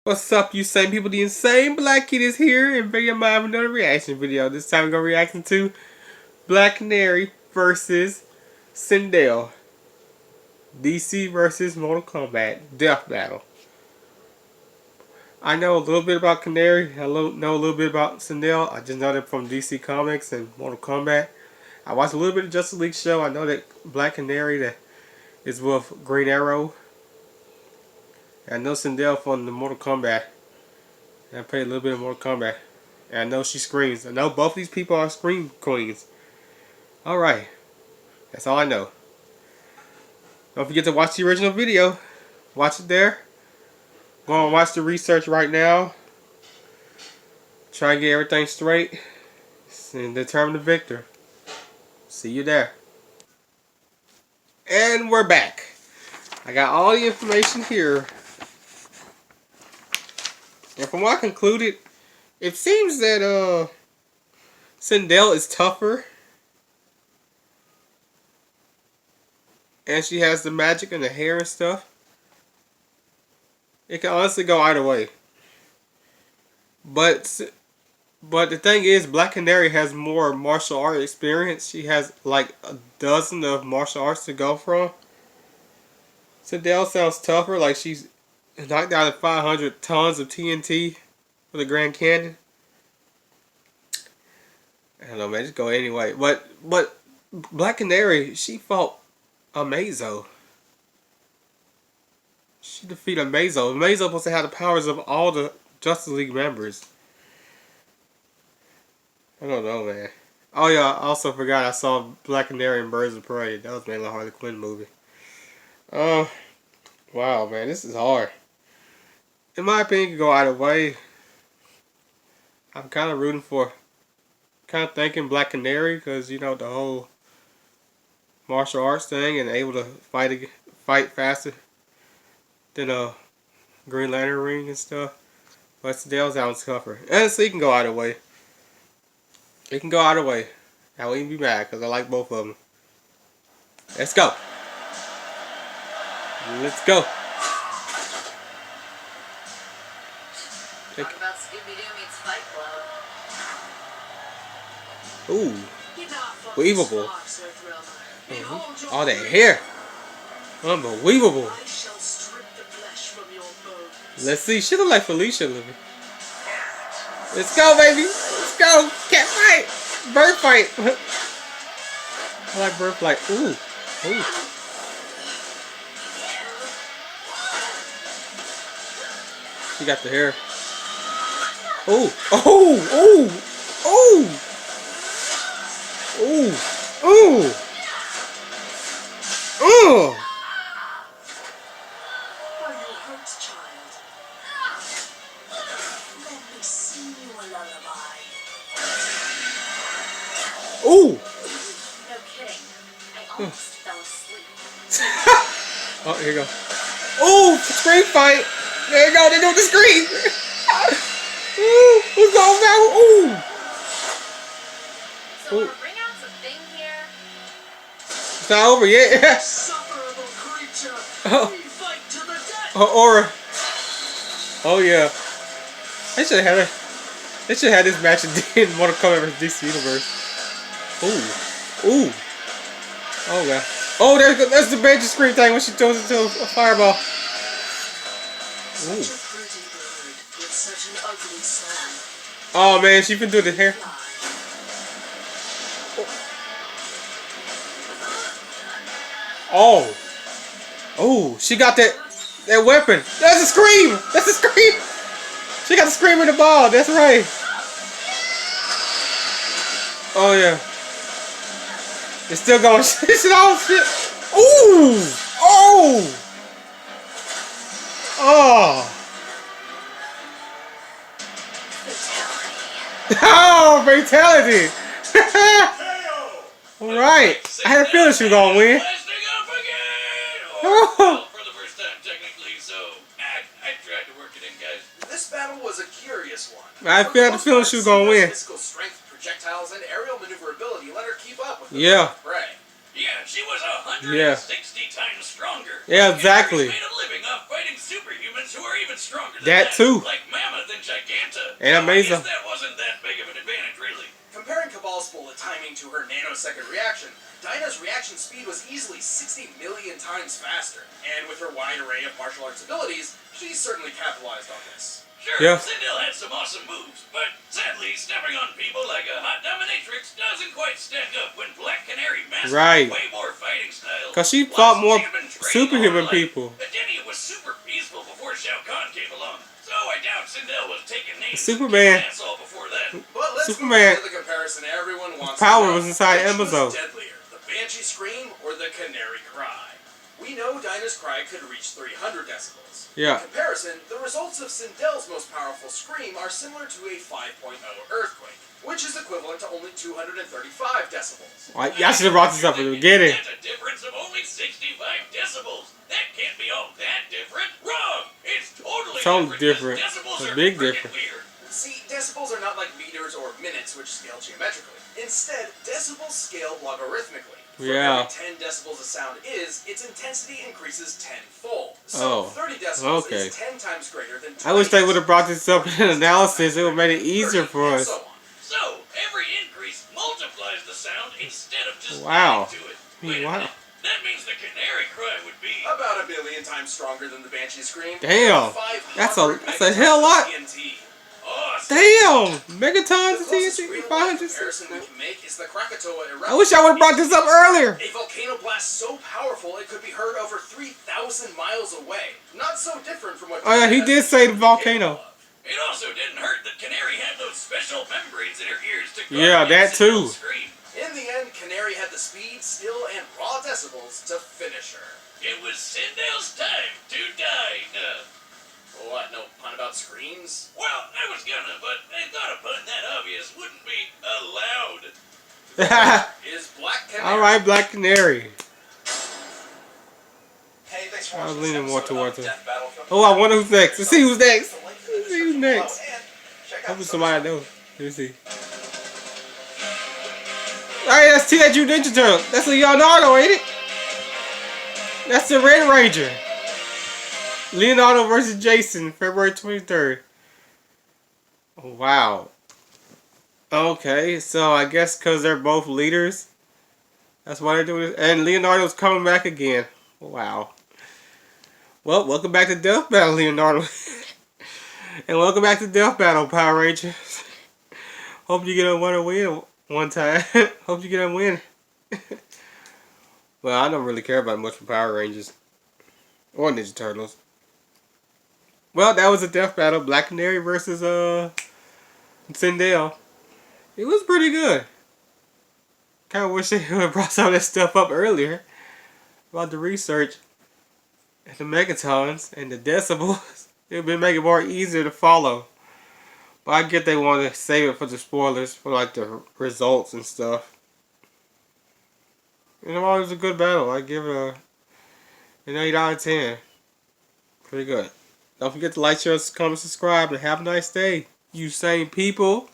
What's up, you same people? The insane black kid is here and bringing my another reaction video. This time we're gonna react to Black Canary versus Sindel. DC versus Mortal Kombat Death Battle. I know a little bit about Canary. I know a little bit about Sindel. I just know them from DC Comics and Mortal Kombat. I watched a little bit of Justice League show. I know that Black Canary that is with Green Arrow. I know Sindel from the Mortal Kombat. And I played a little bit of Mortal Kombat. And I know she screams. I know both these people are scream queens. Alright. That's all I know. Don't forget to watch the original video. Watch it there. Go and watch the research right now. Try and get everything straight. And determine the victor. See you there. And we're back. I got all the information here. And from what I concluded, it seems that Sindel is tougher. And she has the magic and the hair and stuff. It can honestly go either way. But the thing is, Black Canary has more martial art experience. She has like a dozen of martial arts to go from. Sindel sounds tougher, like she's knocked out 500 tons of TNT for the Grand Canyon. I don't know, man. Just go anyway. But Black Canary, she fought Amazo. She defeated Amazo. Amazo supposed to have the powers of all the Justice League members. I don't know, man. Oh yeah, I also forgot I saw Black Canary and Birds of Prey. That was mainly a Harley Quinn movie. Wow, man, this is hard. In my opinion, it can go either way. I'm kind of rooting for, kind of thinking Black Canary, because you know the whole martial arts thing and able to fight faster than a Green Lantern ring and stuff. But Sindel's out tougher. Honestly, it can go either way. It can go either way. I wouldn't be mad because I like both of them. Let's go. Let's go. Talk about Scooby-Doo meets Fight Club. Ooh. Weavable. All that hair. Unbelievable. Let's see. She look like Felicia living. Let's go, baby. Let's go. Cat fight. Bird fight. I like bird fight. Ooh. Ooh. She got the hair. Ooh. Oh. Ooh. Ooh. Ooh. Ooh. Ooh. Are you hurt, child? Let me sing you a lullaby. Ooh. No kidding. I almost fell asleep. Oh, here you go. Ooh, scream fight. There you go. They doing the scream. Ooh, who's going now? Ooh. So we're bring out some thing here. It's not over yet. Insufferable creature. Oh. We fight to the death. Her aura. Oh yeah. They should have had They should have this match in Mortal Kombat vs. DC Universe. Ooh. Ooh. Oh god. Oh, that's the Banjo scream thing when she throws it to a fireball. Ooh. Oh man, she been doing the hair. Oh. Oh, she got that weapon. That's a scream. That's a scream. She got the scream in the ball. That's right. Oh yeah. It's still going. It's all shit. Ooh. Oh. Oh. Oh, fatality! Alright. I had a feeling she was gonna win. Well, for the first time, technically, so I tried to work it in, guys. This battle was a curious one. I had a feeling she was gonna win. Physical strength, projectiles, and aerial maneuverability let her keep up with the prey. Yeah, she was 160 times stronger. Yeah, exactly. Made a living off fighting superhumans who are even stronger That too. Like Mammoth and Giganta. And So Amazing. I guess that wasn't that big of an advantage, really. Comparing Cabal's bullet timing to her nanosecond reaction, Dinah's reaction speed was easily 60 million times faster. And with her wide array of martial arts abilities, she certainly capitalized on this. Sure, Yeah. Sindel had some awesome moves, but sadly, stepping on people like a hot dominatrix doesn't quite stand up when Black Canary mastered Right. way more fighting styles. Cause she Plus, fought more she'd been trained superhuman more like people. Adenia was super peaceful before Shao Kahn came along, so I doubt Sindel was taking names Superman. and asshole before that. But let's Superman. move on to the comparison everyone wants Power to know. was inside Which Amazon. was deadlier, the Banshee Scream or the Canary Cry? We know Dinah's cry could reach 300 decibels. Yeah. In comparison, the results of Sindel's most powerful scream are similar to a 5.0 earthquake, which is equivalent to only 235 decibels. I should have brought this up at the beginning. That's a difference of only 65 decibels. That can't be all that different. Wrong! It's totally different. Decibels It's a are big frickin' difference. weird. See, decibels are not like meters or minutes, which scale geometrically. Instead, decibels scale logarithmically. For Yeah. every 10 decibels a sound is, its intensity increases tenfold. Oh, So 30 decibels okay. is 10 times greater than 20 I wish they would have brought this up in an analysis. It would have made it 30, easier for and us. so on. So, every increase multiplies the sound instead of just Wow. adding to it. Wait a Wow. minute. That means the Canary Cry would be... About 1 billion times stronger than the Banshee Scream. Damn. 500 That's a hell lot. TNT. Awesome. Damn. The Megatons and closest TNT. real-life 500. comparison we can make is the Krakatoa eruption. I wish I would have brought this up earlier. A volcano blast so powerful it could be heard over 3,000 miles away. Not so different from what... Oh yeah, he did say the volcano. It also didn't hurt that Canary had those special membranes in her ears to Yeah, guard that against too. Sindel's scream. In the end, Canary had the speed, skill, and raw decibels to finish her. It was Sindel's time to die. What, no pun about screams? Well, I was gonna, but I thought a pun that obvious wouldn't be allowed. Is Black Canary... Alright, Black Canary. Hey, thanks for I was watching this leaning more episode towards of it. Death Battlefield. Oh, I wonder who's next. Let's see who's next. The link in the Let's see who's description next. below, and check out Hopefully the somebody I social- know. Let me see. Alright, that's Teenage Mutant Ninja Turtle. That's Leonardo, ain't it? That's the Red Ranger. Leonardo versus Jason, February 23rd. Oh, wow. Okay, so I guess because they're both leaders, that's why they're doing this. And Leonardo's coming back again. Wow. Well, welcome back to Death Battle, Leonardo. And welcome back to Death Battle, Power Rangers. Hope you get a win one time. Hope you get a win. Well, I don't really care about much for Power Rangers. Or Ninja Turtles. Well, that was a Death Battle. Black Canary versus Sindel. It was pretty good. Kind of wish they would have brought some of that stuff up earlier. About the research. And the megatons and the decibels. It would make it more easier to follow. But I get they want to save it for the spoilers. For like the results and stuff. You know, it was a good battle. I give it an 8 out of 10. Pretty good. Don't forget to like, share, comment, subscribe, and have a nice day, you sane people.